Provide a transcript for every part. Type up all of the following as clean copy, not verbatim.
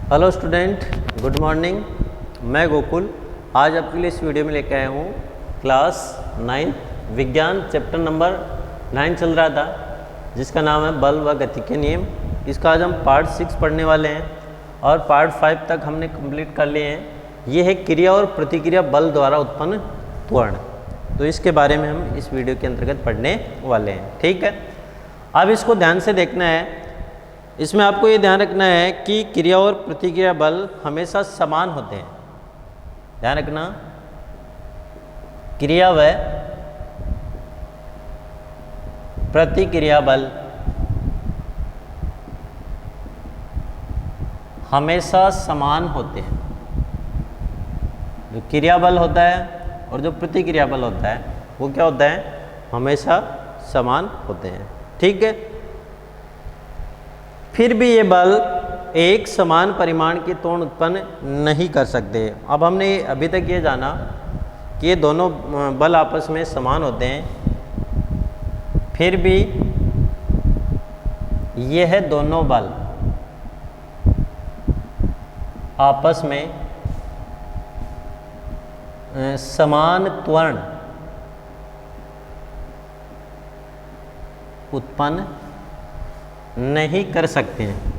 Hello student, good morning. मैं गोकुल आज आपके लिए इस वीडियो में लेकर आया हूँ क्लास 9 विज्ञान चैप्टर नंबर 9 चल रहा था, जिसका नाम है बल व गति के नियम। इसका आज हम पार्ट 6 पढ़ने वाले हैं और पार्ट 5 तक हमने कंप्लीट कर लिए हैं। ये है क्रिया और प्रतिक्रिया बल द्वारा उत्पन्न त्वरण। तो इसके बारे में हम इस वीडियो के अंतर्गत पढ़ने वाले हैं। ठीक है, अब इसको ध्यान से देखना है। इसमें आपको ये ध्यान रखना है कि क्रिया और प्रतिक्रिया बल हमेशा समान होते हैं। ध्यान रखना, क्रिया व प्रतिक्रिया बल हमेशा समान होते हैं। जो क्रिया बल होता है और जो प्रतिक्रिया बल होता है वो क्या होता है, हमेशा समान होते हैं। ठीक है, फिर भी ये बल एक समान परिमाण के त्वरण उत्पन्न नहीं कर सकते। अब हमने अभी तक ये जाना कि ये दोनों बल आपस में समान होते हैं, फिर भी यह दोनों बल आपस में समान त्वरण उत्पन्न नहीं कर सकते हैं।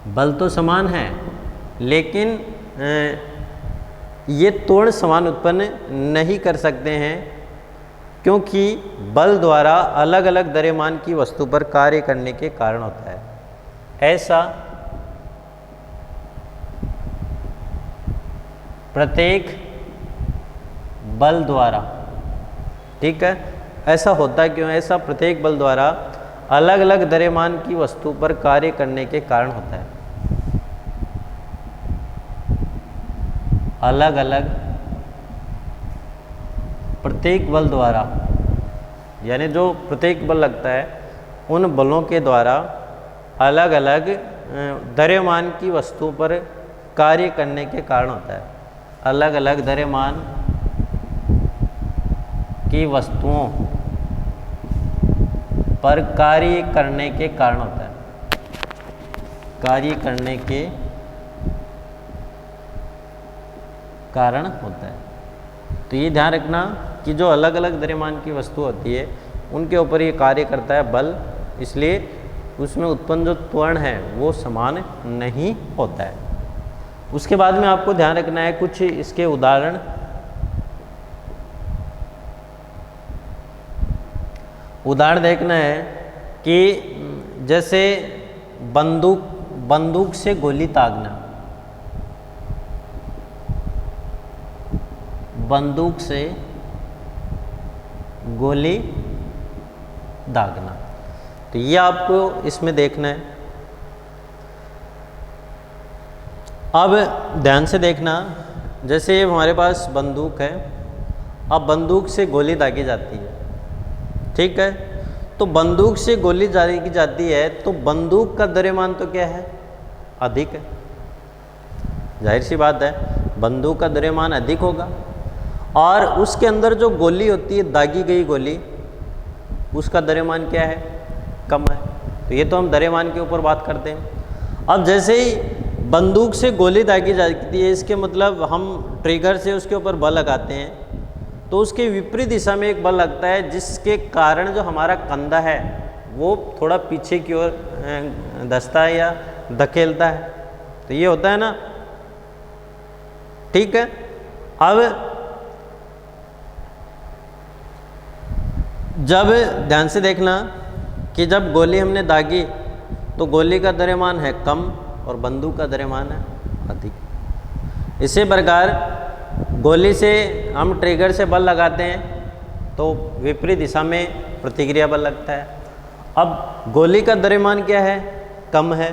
बल तो समान है लेकिन ये त्वरण समान उत्पन्न नहीं कर सकते हैं, क्योंकि बल द्वारा अलग अलग द्रव्यमान की वस्तु पर कार्य करने के कारण होता है। ऐसा प्रत्येक बल द्वारा, ठीक है, ऐसा होता क्यों? ऐसा प्रत्येक बल द्वारा अलग अलग द्रव्यमान की वस्तु पर कार्य करने के कारण होता है। अलग अलग प्रत्येक बल द्वारा, यानी जो प्रत्येक बल लगता है उन बलों के द्वारा अलग अलग द्रव्यमान की वस्तु पर कार्य करने के कारण होता है। अलग अलग द्रव्यमान की वस्तुओं पर कार्य करने के कारण होता है। कार्य करने के कारण होता है। तो ये ध्यान रखना कि जो अलग अलग द्रव्यमान की वस्तु होती है उनके ऊपर ये कार्य करता है बल, इसलिए उसमें उत्पन्न जो त्वरण है वो समान नहीं होता है। उसके बाद में आपको ध्यान रखना है कुछ इसके उदाहरण। उदाहरण देखना है कि जैसे बंदूक से गोली दागना। बंदूक से गोली दागना, तो ये आपको इसमें देखना है। अब ध्यान से देखना, जैसे हमारे पास बंदूक है, अब बंदूक से गोली दागी जाती है, ठीक है। तो बंदूक से गोली दागी जाती है तो बंदूक का द्रव्यमान तो क्या है, अधिक है। जाहिर सी बात है, बंदूक का द्रव्यमान अधिक होगा और उसके अंदर जो गोली होती है, दागी गई गोली, उसका द्रव्यमान क्या है, कम है। तो ये तो हम द्रव्यमान के ऊपर बात करते हैं। अब जैसे ही बंदूक से गोली दागी जाती है, इसके मतलब हम ट्रिगर से उसके ऊपर बल लगाते हैं, तो उसके विपरीत दिशा में एक बल लगता है, जिसके कारण जो हमारा कंधा है वो थोड़ा पीछे की ओर धंसता है या धकेलता है। तो ये होता है ना, ठीक है। अब जब ध्यान से देखना कि जब गोली हमने दागी तो गोली का द्रव्यमान है कम और बंदूक का द्रव्यमान है अधिक। इसी प्रकार गोली से हम ट्रिगर से बल लगाते हैं तो विपरीत दिशा में प्रतिक्रिया बल लगता है। अब गोली का द्रव्यमान क्या है, कम है,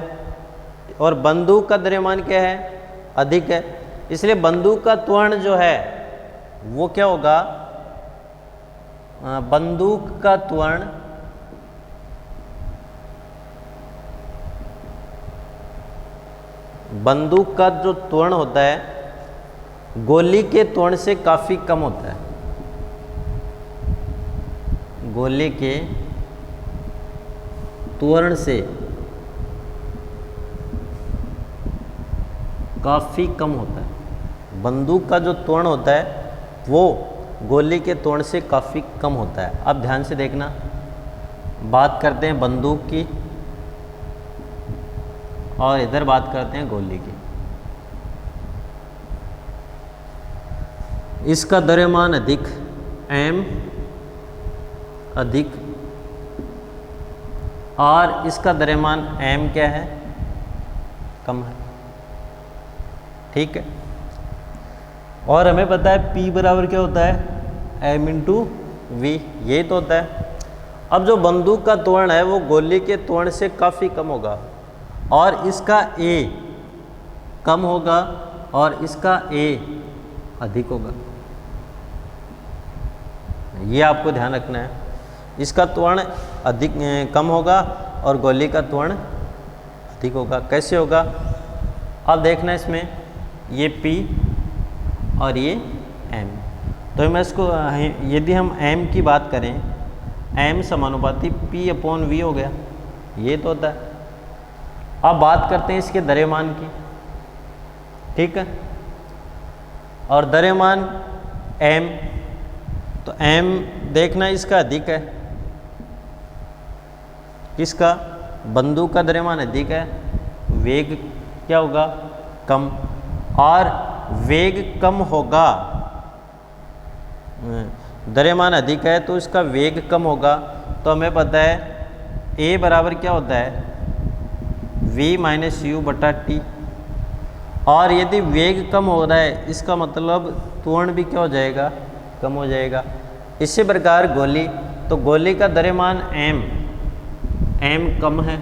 और बंदूक का द्रव्यमान क्या है, अधिक है। इसलिए बंदूक का त्वरण जो है वो क्या होगा, बंदूक का त्वरण बंदूक का जो त्वरण होता है गोली के त्वरण से काफ़ी कम होता है। गोले के त्वरण से काफ़ी कम होता है। बंदूक का जो त्वरण होता है वो गोली के त्वरण से काफ़ी कम होता है। अब ध्यान से देखना, बात करते हैं बंदूक की और इधर बात करते हैं गोली की। इसका द्रव्यमान अधिक m अधिक और इसका द्रव्यमान m क्या है, कम है। ठीक है, और हमें पता है P बराबर क्या होता है, m इंटू वी, यही तो होता है। अब जो बंदूक का त्वरण है वो गोली के त्वरण से काफ़ी कम होगा और इसका A कम होगा और इसका A अधिक होगा। ये आपको ध्यान रखना है, इसका त्वरण अधिक कम होगा और गोली का त्वरण अधिक होगा। कैसे होगा, अब देखना इसमें ये P और ये M, तो मैं इसको यदि हम M की बात करें, M समानुपाती P अपॉन V हो गया, ये तो होता है। अब बात करते हैं इसके द्रव्यमान की। ठीक है, और द्रव्यमान M, तो M देखना इसका अधिक है, किसका, बंदूक का द्रव्यमान अधिक है, वेग क्या होगा, कम, और वेग कम होगा, द्रव्यमान अधिक है तो इसका वेग कम होगा। तो हमें पता है A बराबर क्या होता है, V माइनस यू बटा टी, और यदि वेग कम हो रहा है इसका मतलब त्वरण भी क्या हो जाएगा, कम हो जाएगा। इसी प्रकार गोली, तो गोली का द्रव्यमान m कम है,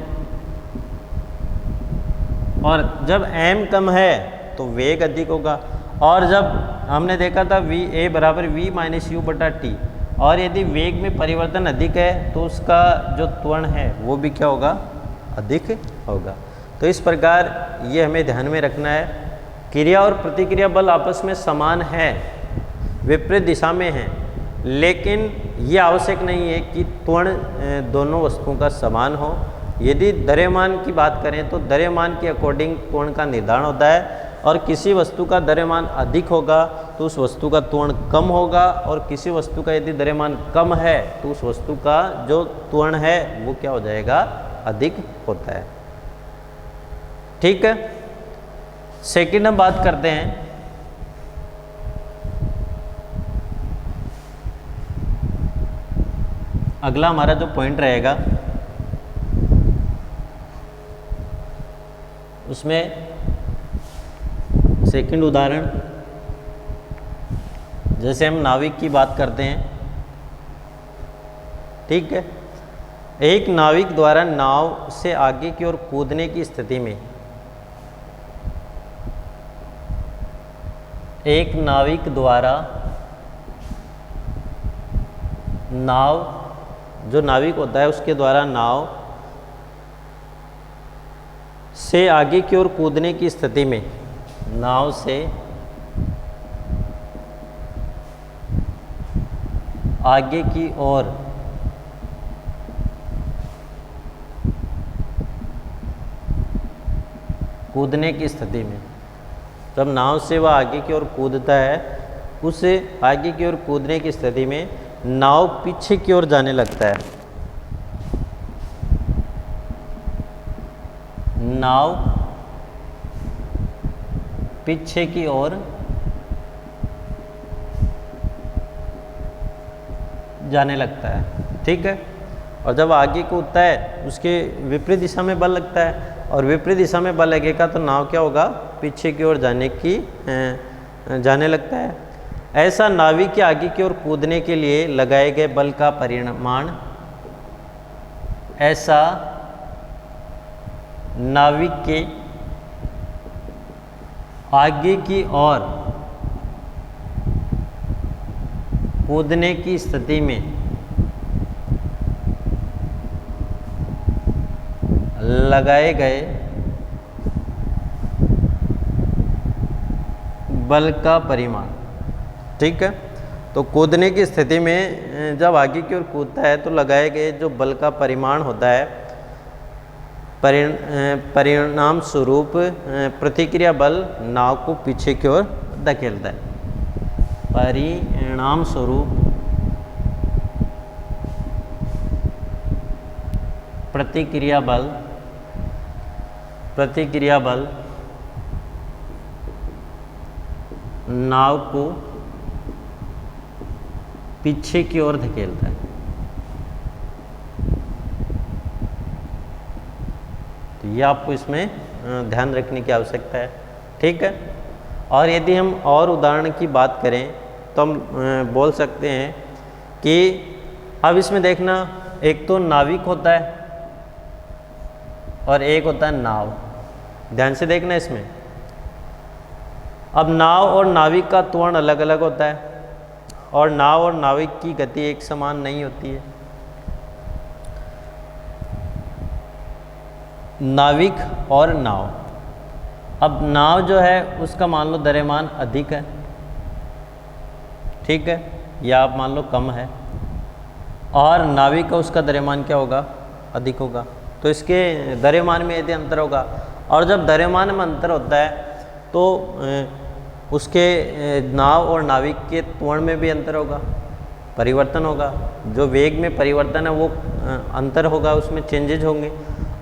और जब m कम है तो वेग अधिक होगा। और जब हमने देखा था A बराबर V माइनस यू बटा टी, और यदि वेग में परिवर्तन अधिक है तो उसका जो त्वरण है वो भी क्या होगा, अधिक होगा। तो इस प्रकार ये हमें ध्यान में रखना है, क्रिया और प्रतिक्रिया बल आपस में समान है, विपरीत दिशा में है, लेकिन ये आवश्यक नहीं है कि त्वरण दोनों वस्तुओं का समान हो। यदि द्रव्यमान की बात करें तो द्रव्यमान के अकॉर्डिंग त्वरण का निर्धारण होता है, और किसी वस्तु का द्रव्यमान अधिक होगा तो उस वस्तु का त्वरण कम होगा, और किसी वस्तु का यदि द्रव्यमान कम है तो उस वस्तु का जो त्वरण है वो क्या हो जाएगा, अधिक होता है। ठीक है, सेकंड हम बात करते हैं अगला हमारा जो पॉइंट रहेगा उसमें सेकंड उदाहरण, जैसे हम नाविक की बात करते हैं। ठीक है, एक नाविक द्वारा नाव से आगे की ओर कूदने की स्थिति में, एक नाविक द्वारा नाव, जो नाविक होता है उसके द्वारा नाव से आगे की ओर कूदने की स्थिति में, नाव से आगे की ओर कूदने की स्थिति में, जब नाव से वह आगे की ओर कूदता है, उस आगे की ओर कूदने की स्थिति में नाव पीछे की ओर जाने लगता है, नाव पीछे की ओर जाने लगता है। ठीक है, और जब आगे कूदता है उसके विपरीत दिशा में बल लगता है, और विपरीत दिशा में बल लगेगा तो नाव क्या होगा, पीछे की ओर जाने लगता है। ऐसा नाविक के आगे की ओर कूदने के लिए लगाए गए बल का परिमाण, ऐसा नाविक के आगे की ओर कूदने की स्थिति में लगाए गए बल का परिमाण। ठीक है, तो कूदने की स्थिति में जब आगे की ओर कूदता है तो लगाए गए जो बल का परिमाण होता है परिणाम स्वरूप प्रतिक्रिया बल नाव को पीछे की ओर धकेलता है। परिणाम स्वरूप प्रतिक्रिया बल नाव को पीछे की ओर धकेलता है। तो ये आपको इसमें ध्यान रखने की आवश्यकता है, ठीक है। और यदि हम और उदाहरण की बात करें तो हम बोल सकते हैं कि अब इसमें देखना, एक तो नाविक होता है और एक होता है नाव। ध्यान से देखना इसमें। अब नाव और नाविक का त्वरण अलग अलग होता है और नाव और नाविक की गति एक समान नहीं होती है। नाविक और नाव, अब नाव जो है उसका मान लो द्रव्यमान अधिक है, ठीक है, या आप मान लो कम है, और नाविक का उसका द्रव्यमान क्या होगा, अधिक होगा। तो इसके द्रव्यमान में यदि अंतर होगा, और जब द्रव्यमान में अंतर होता है तो उसके नाव और नाविक के त्वरण में भी अंतर होगा, परिवर्तन होगा। जो वेग में परिवर्तन है वो अंतर होगा, उसमें चेंजेज होंगे।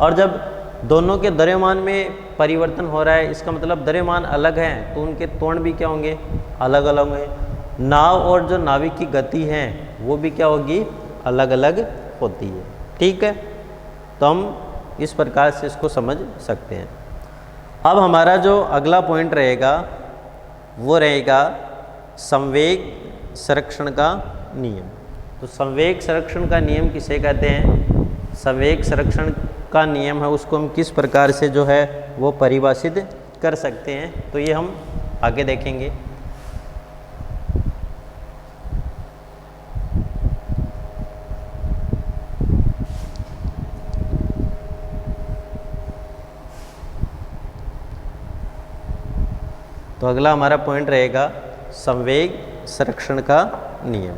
और जब दोनों के द्रव्यमान में परिवर्तन हो रहा है, इसका मतलब द्रव्यमान अलग है, तो उनके त्वरण भी क्या होंगे, अलग अलग होंगे। नाव और जो नाविक की गति है वो भी क्या होगी, अलग अलग होती है, ठीक है। तो हम इस प्रकार से इसको समझ सकते हैं। अब हमारा जो अगला पॉइंट रहेगा वो रहेगा संवेग संरक्षण का नियम। तो संवेग संरक्षण का नियम किसे कहते हैं? संवेग संरक्षण का नियम है उसको हम किस प्रकार से जो है वो परिभाषित कर सकते हैं, तो ये हम आगे देखेंगे। तो अगला हमारा पॉइंट रहेगा संवेग संरक्षण का नियम।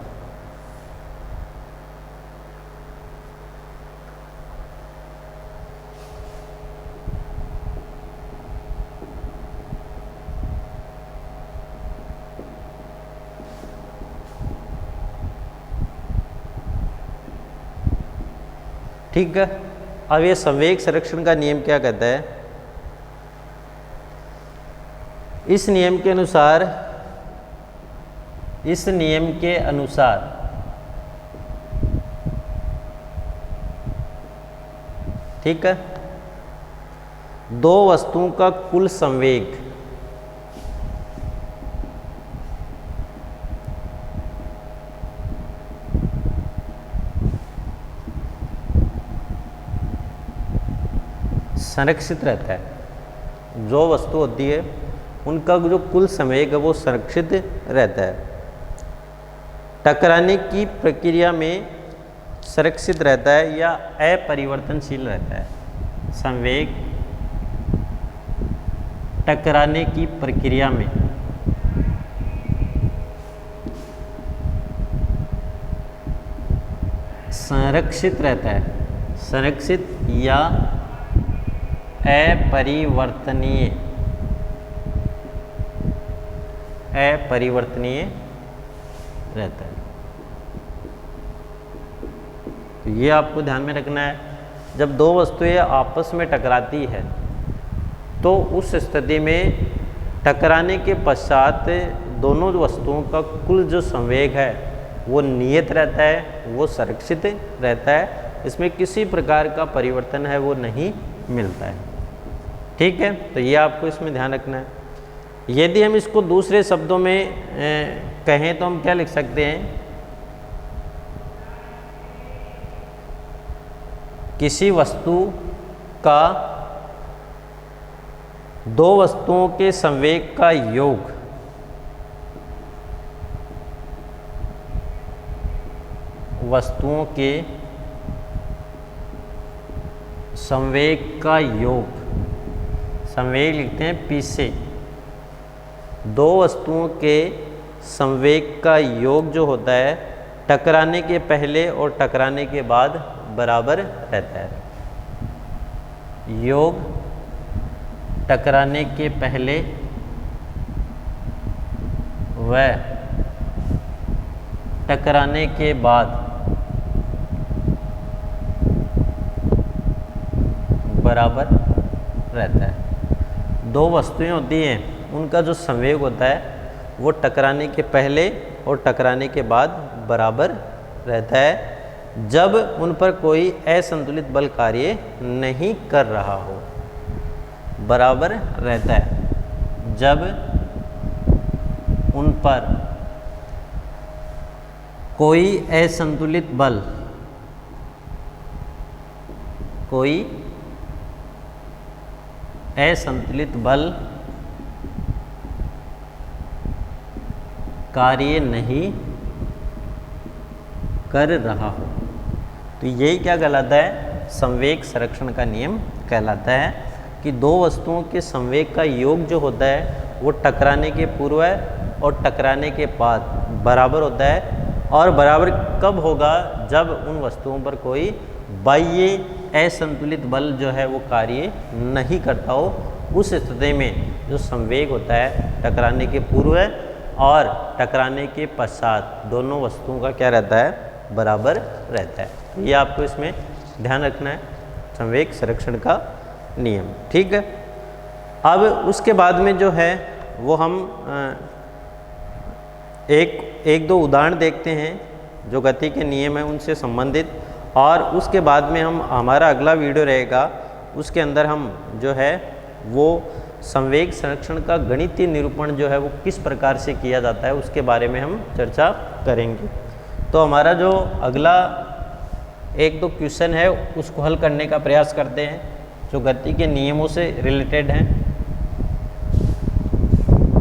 ठीक है, अब ये संवेग संरक्षण का नियम क्या कहता है? इस नियम के अनुसार ठीक है, दो वस्तुओं का कुल संवेग संरक्षित रहता है। जो वस्तु होती है उनका जो कुल संवेग है वो संरक्षित रहता है। टकराने की प्रक्रिया में संरक्षित रहता है या अपरिवर्तनशील रहता है। संवेग टकराने की प्रक्रिया में संरक्षित रहता है, संरक्षित या अपरिवर्तनीय रहता है। तो ये आपको ध्यान में रखना है, जब दो वस्तुएं आपस में टकराती है तो उस स्थिति में टकराने के पश्चात दोनों वस्तुओं का कुल जो संवेग है वो नियत रहता है, वो संरक्षित रहता है। इसमें किसी प्रकार का परिवर्तन है वो नहीं मिलता है। ठीक है, तो ये आपको इसमें ध्यान रखना है। यदि हम इसको दूसरे शब्दों में कहें तो हम क्या लिख सकते हैं? किसी वस्तु का दो वस्तुओं के संवेग का योग वस्तुओं के संवेग का योग, संवेग लिखते हैं पी से, दो वस्तुओं के संवेग का योग जो होता है टकराने के पहले और टकराने के बाद बराबर रहता है। योग टकराने के पहले व टकराने के बाद बराबर रहता है। दो वस्तुएं होती हैं, उनका जो संवेग होता है वो टकराने के पहले और टकराने के बाद बराबर रहता है जब उन पर कोई असंतुलित बल कार्य नहीं कर रहा हो। बराबर रहता है जब उन पर कोई असंतुलित बल कार्य नहीं कर रहा हो। तो यही क्या कहलाता है? संवेग संरक्षण का नियम कहलाता है कि दो वस्तुओं के संवेग का योग जो होता है वो टकराने के पूर्व और टकराने के बाद बराबर होता है। और बराबर कब होगा? जब उन वस्तुओं पर कोई बाह्य असंतुलित बल जो है वो कार्य नहीं करता हो। उस स्थिति में जो संवेग होता है टकराने के पूर्व और टकराने के पश्चात दोनों वस्तुओं का क्या रहता है? बराबर रहता है। तो ये आपको इसमें ध्यान रखना है, संवेग संरक्षण का नियम। ठीक है। अब उसके बाद में जो है वो हम एक दो उदाहरण देखते हैं जो गति के नियम है उनसे संबंधित, और उसके बाद में हमारा अगला वीडियो रहेगा, उसके अंदर हम जो है वो संवेग संरक्षण का गणितीय निरूपण जो है वो किस प्रकार से किया जाता है उसके बारे में हम चर्चा करेंगे। तो हमारा जो अगला एक दो क्वेश्चन है उसको हल करने का प्रयास करते हैं जो गति के नियमों से रिलेटेड हैं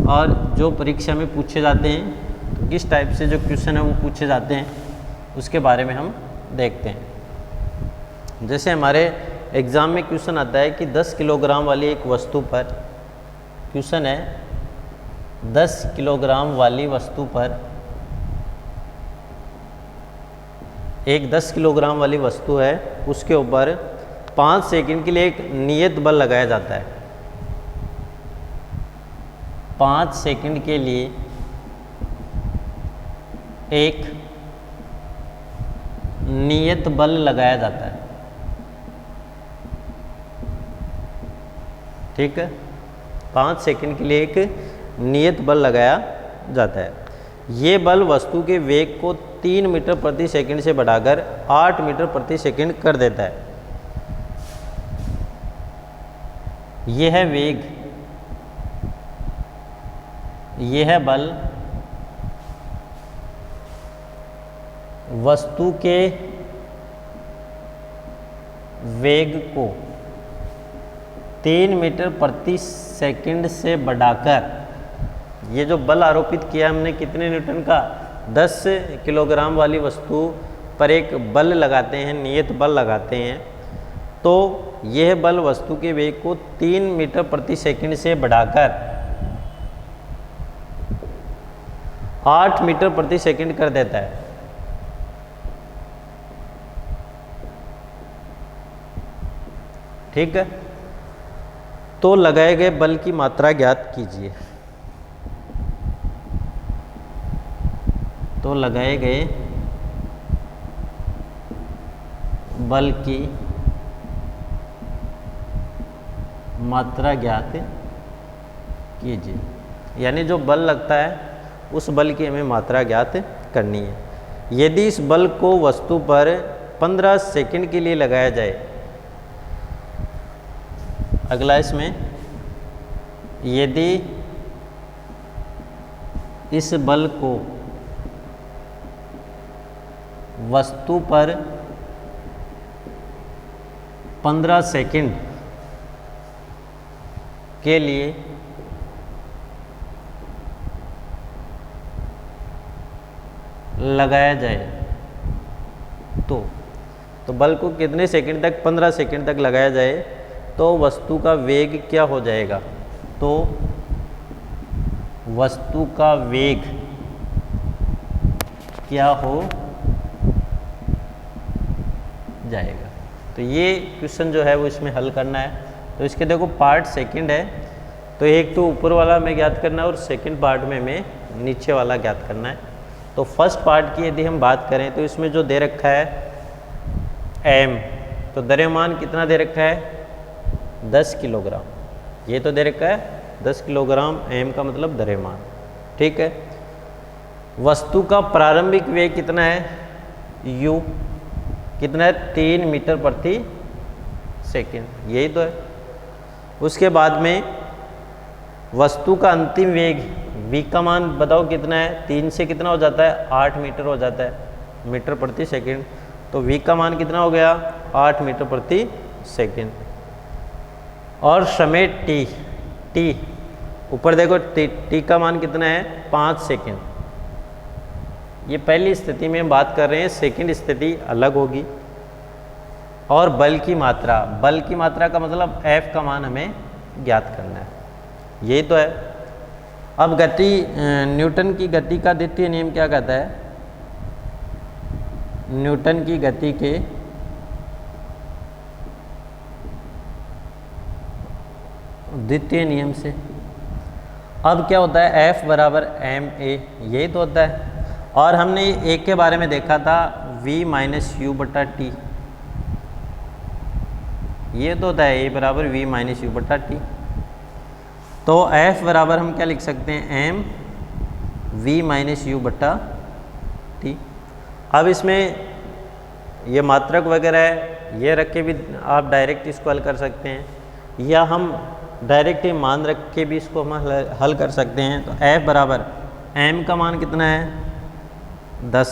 और जो परीक्षा में पूछे जाते हैं। तो किस टाइप से जो क्वेश्चन है वो पूछे जाते हैं उसके बारे में हम देखते हैं। जैसे हमारे एग्ज़ाम में क्वेश्चन आता है कि 10 किलोग्राम वाली एक वस्तु पर, क्वेश्चन है 10 किलोग्राम वाली वस्तु पर एक 10 किलोग्राम वाली वस्तु है, उसके ऊपर 5 सेकंड के लिए एक नियत बल लगाया जाता है। 5 सेकंड के लिए एक नियत बल लगाया जाता है। ठीक है। 5 सेकंड के लिए एक नियत बल लगाया जाता है। ये बल वस्तु के वेग को 3 मीटर प्रति सेकंड से बढ़ाकर 8 मीटर प्रति सेकंड कर देता है। यह है वेग, यह है बल वस्तु के वेग को 3 मीटर प्रति सेकंड से बढ़ाकर, ये जो बल आरोपित किया हमने कितने न्यूटन का? 10 किलोग्राम वाली वस्तु पर एक बल लगाते हैं, नियत बल लगाते हैं, तो यह बल वस्तु के वेग को 3 मीटर प्रति सेकंड से बढ़ाकर 8 मीटर प्रति सेकंड कर देता है। ठीक है। तो लगाए गए बल की मात्रा ज्ञात कीजिए। तो लगाए गए बल की मात्रा ज्ञात कीजिए। यानी जो बल लगता है उस बल की हमें मात्रा ज्ञात करनी है। यदि इस बल को वस्तु पर 15 सेकंड के लिए लगाया जाए, अगला इसमें, यदि इस बल को वस्तु पर 15 सेकंड के लिए लगाया जाए तो बल को कितने सेकंड तक? 15 सेकंड तक लगाया जाए तो वस्तु का वेग क्या हो जाएगा? तो वस्तु का वेग क्या हो जाएगा? तो ये क्वेश्चन जो है वो इसमें हल करना है। तो इसके देखो पार्ट सेकंड है, तो एक तो ऊपर वाला हमें ज्ञात करना है और सेकंड पार्ट में हमें नीचे वाला ज्ञात करना है। तो फर्स्ट पार्ट की यदि हम बात करें तो इसमें जो दे रखा है m, तो द्रव्यमान कितना दे रखा है 10 किलोग्राम, ये तो दे रखा है 10 किलोग्राम, m का मतलब द्रव्यमान। ठीक है, वस्तु का प्रारंभिक वेग कितना है u, कितना है 3 मीटर प्रति सेकेंड, यही तो है। उसके बाद में वस्तु का अंतिम वेग v का मान बताओ कितना है, 3 से कितना हो जाता है 8 मीटर हो जाता है मीटर प्रति सेकेंड, तो v का मान कितना हो गया 8 मीटर प्रति सेकेंड। और समय t ऊपर देखो t का मान कितना है 5 सेकेंड। ये पहली स्थिति में हम बात कर रहे हैं, सेकंड स्थिति अलग होगी। और बल की मात्रा का मतलब F का मान हमें ज्ञात करना है, यही तो है। अब गति, न्यूटन की गति का द्वितीय नियम क्या कहता है, न्यूटन की गति के द्वितीय नियम से अब क्या होता है F बराबर ma, यही तो होता है। और हमने एक के बारे में देखा था v माइनस यू बटा टी, ये तो होता है a बराबर v माइनस यू बटा टी। तो F बराबर हम क्या लिख सकते हैं m v माइनस यू बटा टी। अब इसमें ये मात्रक वगैरह है, ये रख के भी आप डायरेक्ट इसको हल कर सकते हैं, या हम डायरेक्ट ये मान रख के भी इसको हम हल कर सकते हैं। तो F बराबर m का मान कितना है 10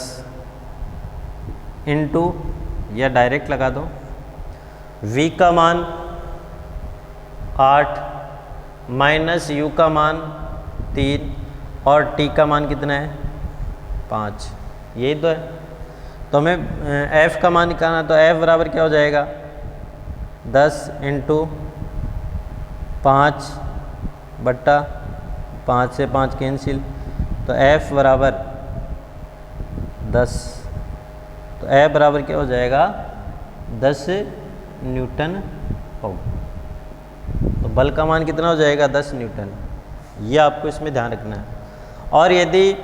इंटू, या डायरेक्ट लगा दो, v का मान 8 माइनस u का मान 3 और t का मान कितना है 5, यही तो है। तो हमें f का मान निकालना, तो f बराबर क्या हो जाएगा 10 इंटू 5 बट्टा 5 से 5 कैंसिल, तो f बराबर 10, तो f बराबर क्या हो जाएगा 10 न्यूटन होगा। तो बल का मान कितना हो जाएगा 10 न्यूटन, ये आपको इसमें ध्यान रखना है। और यदि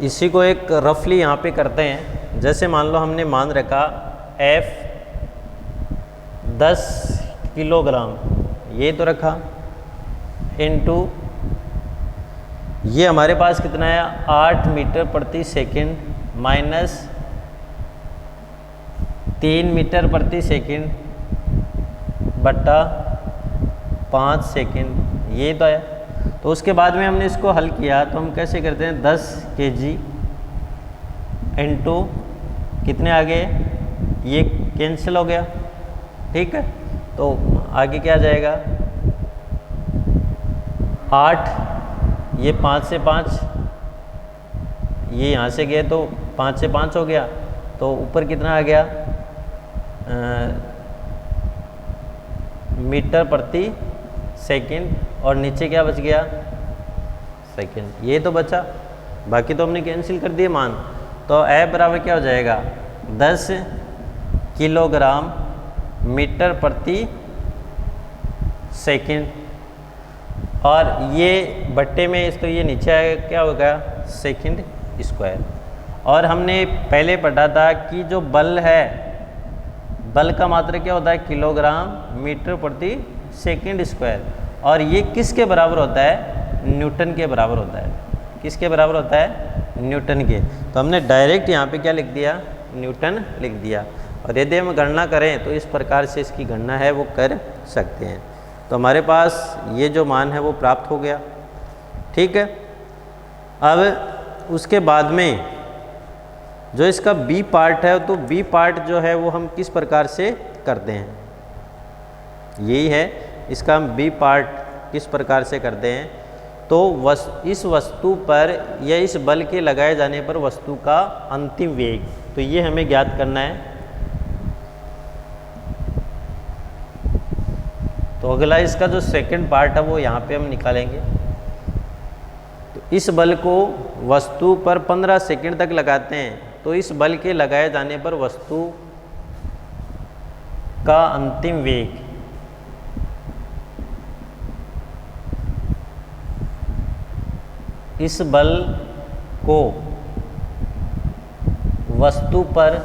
इसी को एक रफली यहाँ पे करते हैं, जैसे मान लो हमने मान रखा F 10 किलोग्राम, ये तो रखा, इनटू ये हमारे पास कितना है 8 मीटर प्रति सेकंड माइनस 3 मीटर प्रति सेकंड बट्टा 5 सेकंड, ये तो है। तो उसके बाद में हमने इसको हल किया, तो हम कैसे करते हैं 10 kg इंटू कितने आ गए, ये कैंसिल हो गया, ठीक है। तो आगे क्या जाएगा 8, ये 5 से 5, ये यहाँ से गए तो 5 से 5 हो गया, तो ऊपर कितना आ गया मीटर प्रति सेकंड, और नीचे क्या बच गया सेकंड, ये तो बचा, बाकी तो हमने कैंसिल कर दिए मान। तो F बराबर क्या हो जाएगा 10 किलोग्राम मीटर प्रति सेकंड, और ये बट्टे में इसको ये नीचे आएगा, क्या होगा सेकंड स्क्वायर। और हमने पहले पढ़ा था कि जो बल है, बल का मात्रा क्या होता है किलोग्राम मीटर प्रति सेकंड स्क्वायर, और ये किसके बराबर होता है न्यूटन के बराबर होता है। किसके बराबर होता है न्यूटन के। तो हमने डायरेक्ट यहाँ पे क्या लिख दिया न्यूटन लिख दिया, और यदि हम गणना करें तो इस प्रकार से इसकी गणना है वो कर सकते हैं। तो हमारे पास ये जो मान है वो प्राप्त हो गया, ठीक है। अब उसके बाद में जो इसका बी पार्ट है, तो बी पार्ट जो है वो हम किस प्रकार से करते हैं, यही है इसका हम बी पार्ट किस प्रकार से करते हैं। तो इस वस्तु पर या इस बल के लगाए जाने पर वस्तु का अंतिम वेग, तो ये हमें ज्ञात करना है। तो अगला इसका जो सेकंड पार्ट है वो यहाँ पे हम निकालेंगे। तो इस बल को वस्तु पर 15 सेकंड तक लगाते हैं, तो इस बल के लगाए जाने पर वस्तु का अंतिम वेग इस बल को वस्तु पर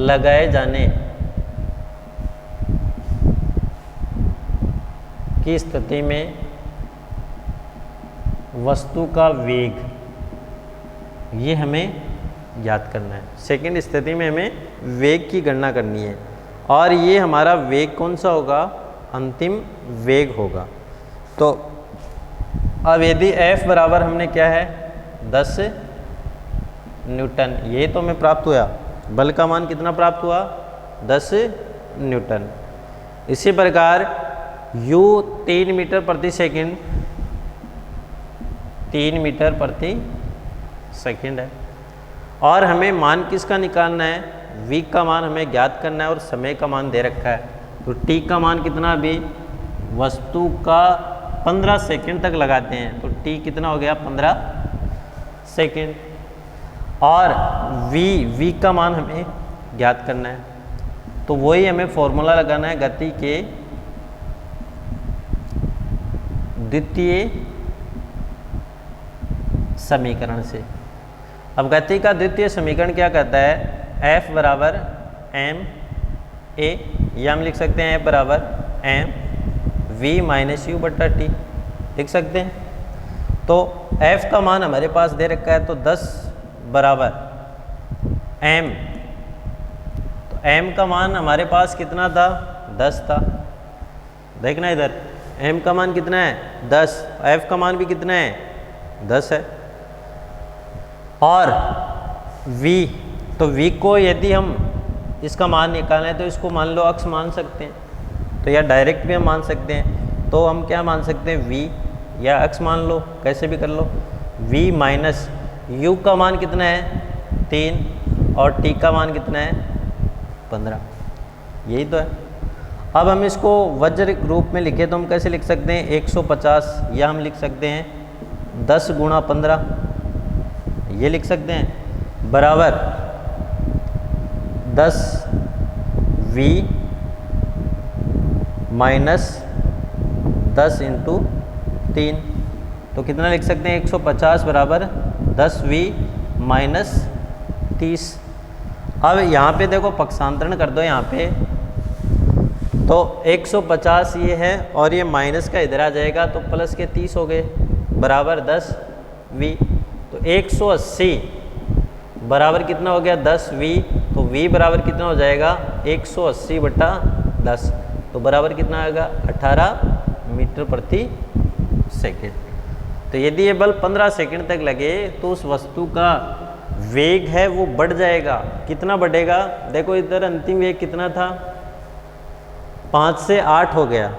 लगाए जाने की स्थिति में वस्तु का वेग, ये हमें ज्ञात करना है। सेकंड स्थिति में हमें वेग की गणना करनी है और ये हमारा वेग कौन सा होगा, अंतिम वेग होगा। तो अब यदि F बराबर हमने क्या है 10 न्यूटन, ये तो हमें प्राप्त हुआ, बल का मान कितना प्राप्त हुआ 10 न्यूटन। इसी प्रकार U 3 मीटर प्रति सेकंड, 3 मीटर प्रति सेकंड है और हमें मान किसका निकालना है, v का मान हमें ज्ञात करना है और समय का मान दे रखा है। तो t का मान कितना, अभी वस्तु का 15 सेकंड तक लगाते हैं तो t कितना हो गया 15 सेकंड और v का मान हमें ज्ञात करना है। तो वही हमें फॉर्मूला लगाना है गति के द्वितीय समीकरण से। अब गति का द्वितीय समीकरण क्या कहता है, F बराबर m a, या हम लिख सकते हैं F बराबर m v माइनस यू बटा टी, लिख सकते हैं। तो F का मान हमारे पास दे रखा है, तो 10 बराबर m, तो m का मान हमारे पास कितना था 10 था। देखना इधर m का मान कितना है 10, F का मान भी कितना है 10 है। और v, तो v को यदि हम इसका मान निकालें तो इसको मान लो अक्ष मान सकते हैं, तो या डायरेक्ट भी हम मान सकते हैं। तो हम क्या मान सकते हैं, v या अक्ष मान लो, कैसे भी कर लो। v माइनस u का मान कितना है 3 और t का मान कितना है 15, यही तो है। अब हम इसको वज्र रूप में लिखे तो हम कैसे लिख सकते हैं 150, या हम लिख सकते हैं 10 गुणा 15, ये लिख सकते हैं, बराबर 10 v माइनस 10 इंटू 3, तो कितना लिख सकते हैं 150 बराबर 10 v माइनस 30। अब यहाँ पे देखो पक्षांतरण कर दो, यहाँ पे तो 150 ये है और ये माइनस का इधर आ जाएगा तो प्लस के 30 हो गए, बराबर 10 v। तो 180 बराबर कितना हो गया 10 v, तो v बराबर कितना हो जाएगा 180 बटा 10, तो बराबर कितना आएगा 18 मीटर प्रति सेकंड। तो यदि ये बल 15 सेकंड तक लगे तो उस वस्तु का वेग है वो बढ़ जाएगा। कितना बढ़ेगा, देखो इधर अंतिम वेग कितना था 5 से 8 हो गया।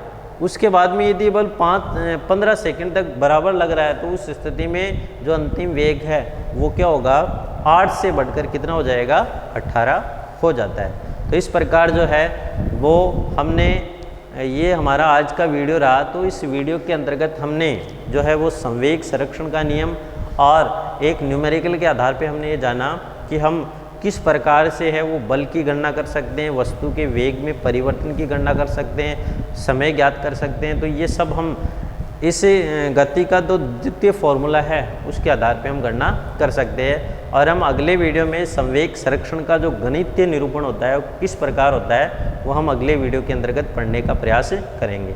उसके बाद में यदि बल 15 सेकंड तक बराबर लग रहा है तो उस स्थिति में जो अंतिम वेग है वो क्या होगा 8 से बढ़कर कितना हो जाएगा 18 हो जाता है। तो इस प्रकार जो है वो हमने, ये हमारा आज का वीडियो रहा। तो इस वीडियो के अंतर्गत हमने जो है वो संवेग संरक्षण का नियम और एक न्यूमेरिकल के आधार पे हमने ये जाना कि हम किस प्रकार से है वो बल की गणना कर सकते हैं, वस्तु के वेग में परिवर्तन की गणना कर सकते हैं, समय ज्ञात कर सकते हैं। तो ये सब हम इस गति का जो द्वितीय फॉर्मूला है उसके आधार पे हम गणना कर सकते हैं। और हम अगले वीडियो में संवेग संरक्षण का जो गणितीय निरूपण होता है वो किस प्रकार होता है वो हम अगले वीडियो के अंतर्गत पढ़ने का प्रयास करेंगे।